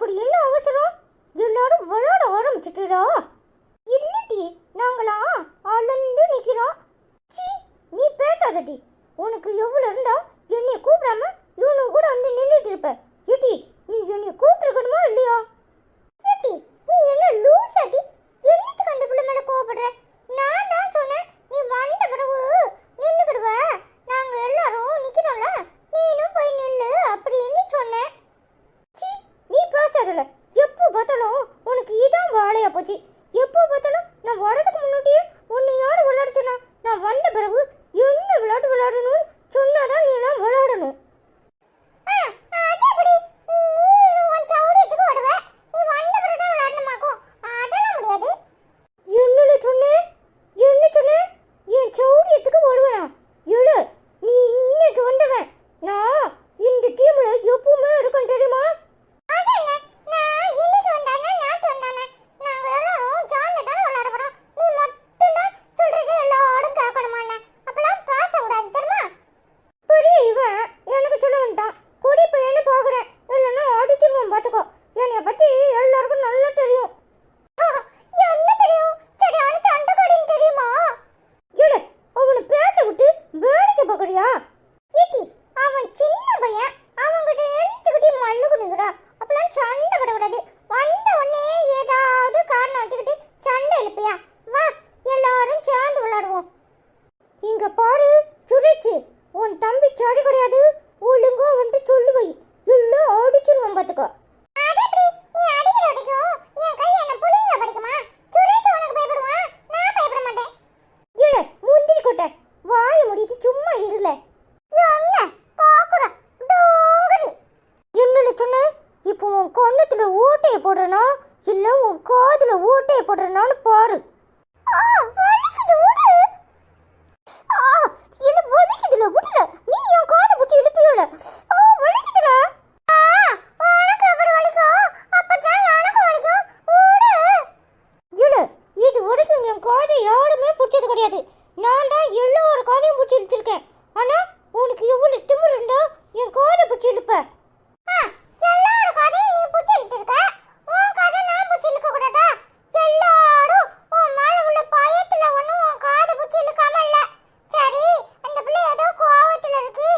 அப்படி என்ன அவசரம்? எல்லாரும் விளையாட ஆரம்பிச்சுட்டா? இல்லடி, நாங்களாம் அலந்து நிக்கிறோம். சீ, நீ பேசாதடி. உனக்கு எவ்வளவு இருந்தா என்னைய கூப்பிடாம இவனு கூட வந்து நின்றுட்டு இருப்ப. ஏடி, நீ என்னைய கூப்பிட்டுருக்கணுமா இல்லையா? ஏடி, நீ என்ன லூசாடி? என்னத்துக்கு அந்த பிள்ளை மேல கோவப்படுற? நான் தான் சொன்னேன், நீ வந்த பிறகு நின்னுக்கிடுவ, நாங்க எல்லாரும் நிக்கிறோம்ல, நீனும் போய் நில்லு அப்படின்னு சொன்னேன். சீ, நீ பேசாதல. எப்போ பார்த்தாலும் உனக்கு இதான் வாழையா போச்சு. எப்போ பார்த்தாலும் நான் வரதுக்கு முன்னாடியே உன்னை யாரு விளையாடுச்சுனா, நான் வந்த பிறகு என்ன விளையாட்டு விளையாடணும் சொன்னாதான் நீ எல்லாம் விளையாடணும். இங்க பாரு சுரேச்சு, உன் தம்பி சாடி கிடையாது. ஒழுங்கா வந்து சொல்லு வை, இல்ல அடிச்சிருவான் பாத்துக்கோ. முந்திரி கொட்டை வாய முடிச்சு சும்மா இருல. என்ன சொன்ன? இப்போ உன் கண்ணத்துல ஓட்டைய போடுறனா இல்ல உன் காதுல ஓட்டைய போடுறனான்னு பாரு. நான் தான் எல்லாரோட காதையும் பிடிச்சி இழுச்சிருக்கேன். ஆனா உனக்கு எவ்வளவு திமிரு இருந்தா என் காதை பிடிச்சி இழுப்ப? எல்லாரோட காதையும் நீ பிடிச்சி இழுச்சிருக்க, உன் காதை நான் பிடிச்சி இழுக்க கூடாதா? எல்லாரும் உன் மேல உள்ள பயத்துல ஒன்னும் உன் காதை பிடிச்சி இழுக்காம இல்ல. சரி, அந்த பிள்ளை ஏதோ கோவத்துல இருக்கு,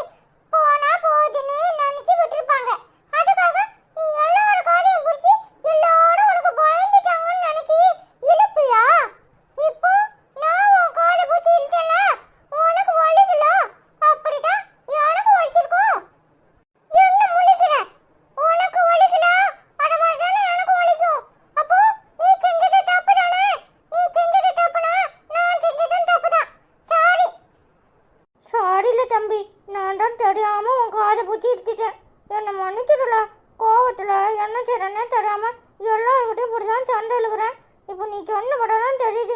போனா போகுதுன்னு நினைச்சு விட்டுருப்பாங்க. அதுக்காக நீ எல்லாரோட காதையும் பிடிச்சி எல்லாரும் உனக்கு பயந்துட்டாங்கன்னு நினைச்சு இழுப்பியா? இப்போ நான் உன் காதை பிடிச்சி இழுத்தேன்ல, உனக்கு வலிக்கல, அப்படிதான் எனக்கு வலிச்சிருக்கும். என்ன முழிக்கிற? உனக்கு வலிக்கல, அட மாதிரிதானே எனக்கு வலிக்கும். அப்போ நீ செஞ்சது தப்பு தானே? நீ செஞ்சது தப்புனா நான் செஞ்சதும் தப்பு தான். சாரி. சாரில தம்பி, நான் தான் தெரியாம உன் காதை பிடிச்சி இழுத்துட்டேன். என்னை மன்னிச்சிடல. கோவத்துல என்ன செய்யறேன்னே தெரியாம எல்லாருக்கிட்டையும் இப்படிதான் சண்டை இழுக்கிறேன். இப்போ நீ சொன்ன படம் தெரியுது,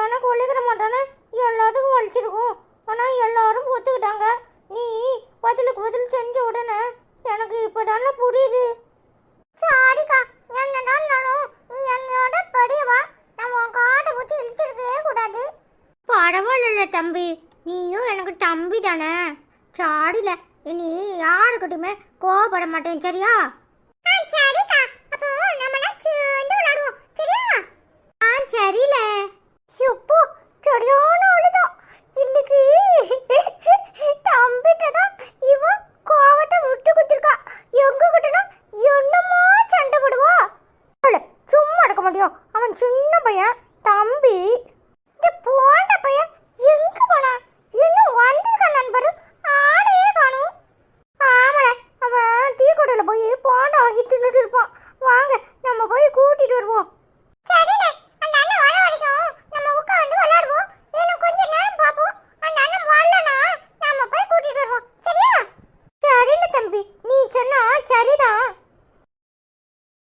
எனக்கு வலிக்கிற மாட்டானே, எல்லாத்துக்கும் வலிச்சிருக்கும். ஆனா எல்லாரும் ஒத்துக்கிட்டாங்க. நீ பதிலுக்கு பதில் செஞ்ச உடனே எனக்கு இப்பதானே புரியுது. சாரிக்கா, என்னதான் நானும் நீ என்னோட பெரியவா, நம்ம உன் காதை பிடிச்சி இழுத்துருக்கவே கூடாது. பரவாயில்ல தம்பி, நீயும் எனக்கு தம்பி தானே. சாரில, இனி யாருக்கிட்டையுமே கோவப்பட மாட்டேன், சரியா? சரிக்கா, அப்போ நம்ம சேர்ந்து விளையாடுவோம், சரியா? சரியில்ல. எப்போ சரியான அழுதான் இன்னைக்கு. தம்பிட்டதான் இவன் கோவத்தை விட்டு குத்திருக்கா. எங்க கிட்டனா என்னமா சண்டை போடுவா? சும்மா இருக்க முடியும், அவன் சின்ன பையன்.